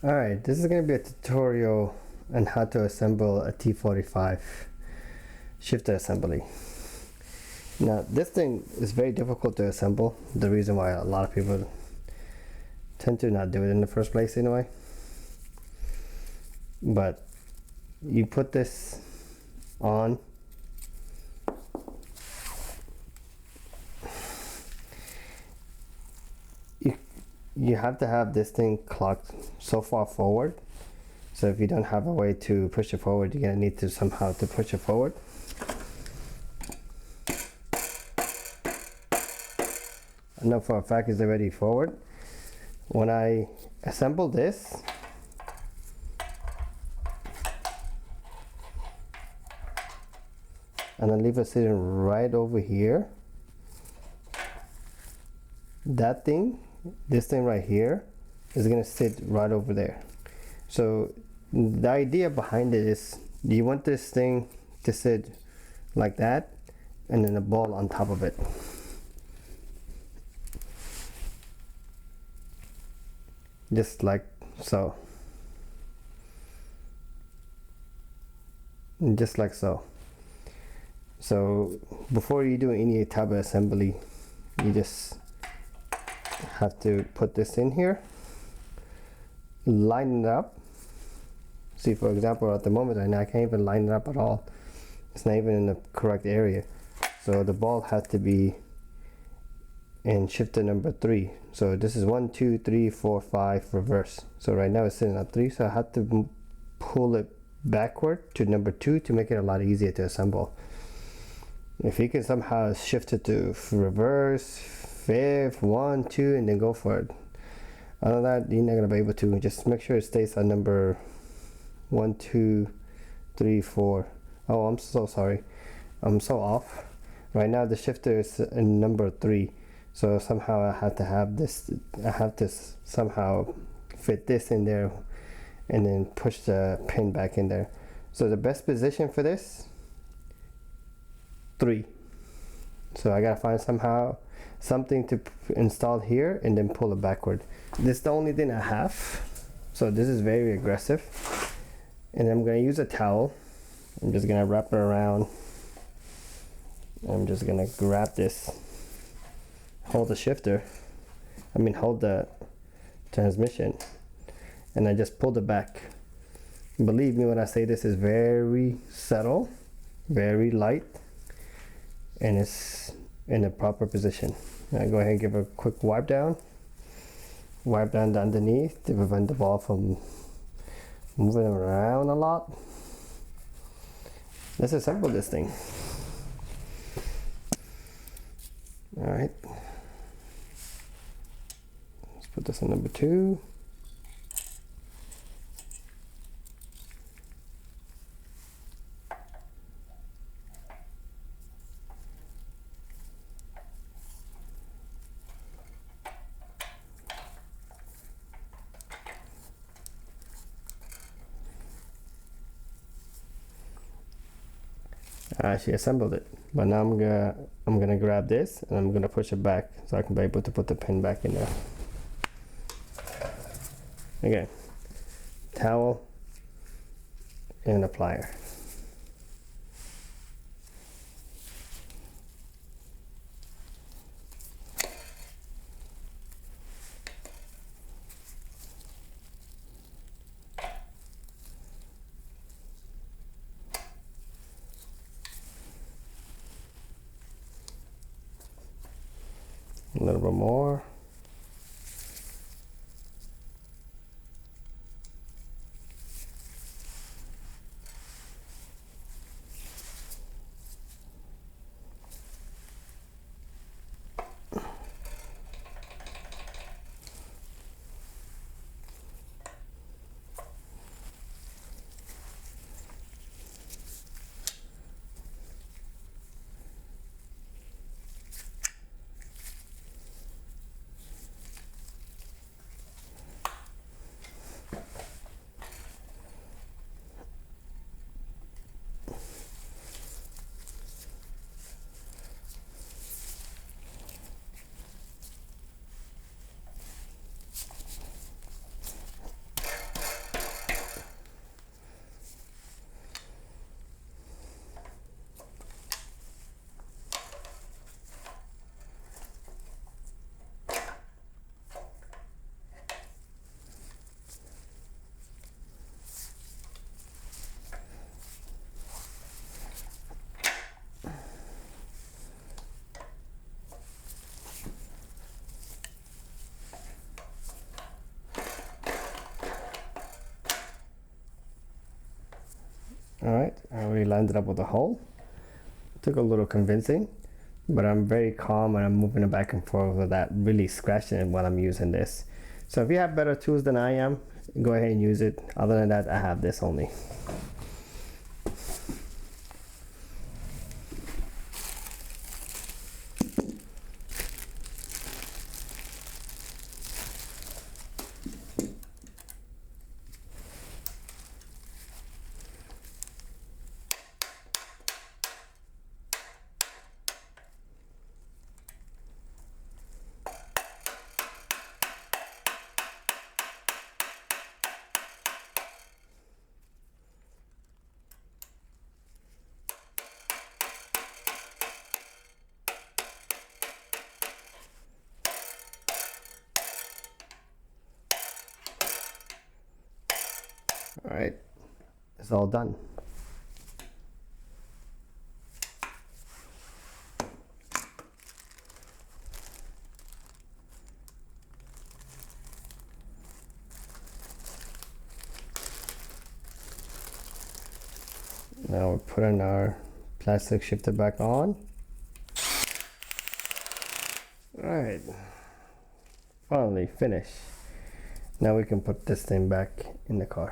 Alright, this is going to be a tutorial on how to assemble a T-45 shifter assembly. Now this thing is very difficult to assemble, the reason why a lot of people tend to not do it in the first place anyway. But you put this on, you have to have this thing clocked so far forward. So if you don't have a way to push it forward, you're gonna need to somehow to push it forward. I know for a fact it's already forward. When I assemble this, and then leave it sitting right over here, that thing, this thing right here, is gonna sit right over there. So the idea behind it is you want this thing to sit like that, and then a ball on top of it. Just like so. Just like so. So before you do any type of assembly, you just have to put this in here, line it up. See, for example, at the moment right now I can't even line it up at all. It's not even in the correct area. So the ball has to be in shifter number 3. So this is 1, 2, 3, 4, 5 reverse. So right now it's sitting at 3, so I have to pull it backward to number 2 to make it a lot easier to assemble. If you can somehow shift it to reverse, 5, 1, 2, and then go for it. Other than that, you're not gonna be able to. Just make sure it stays at number 1, 2, 3, 4. Oh, I'm so sorry. I'm so off. Right now the shifter is in number 3. So somehow I have to have this. I have to somehow fit this in there, and then push the pin back in there. So the best position for this, 3. So I gotta find somehow something to install here and then pull it backward. This is the only thing I have, so this is very aggressive. And I'm gonna use a towel. I'm just gonna wrap it around. I'm just gonna grab this, hold the shifter, hold the transmission, and I just pulled it back. Believe me when I say this is very subtle, very light, and it's in the proper position. Now go ahead and give a quick wipe down the underneath to prevent the ball from moving around a lot. Let's assemble this thing. All right, let's put this on number 2. I actually assembled it, but now I'm gonna grab this and I'm gonna push it back so I can be able to put the pin back in there. Okay, towel and a plier. A little bit more. lined it up with a hole. Took a little convincing, but I'm very calm and I'm moving it back and forth without really scratching it while I'm using this. So if you have better tools than I am, go ahead and use it. Other than that, I have this only. All right, it's all done. Now we're putting our plastic shifter back on. All right, finally finished. Now we can put this thing back in the car.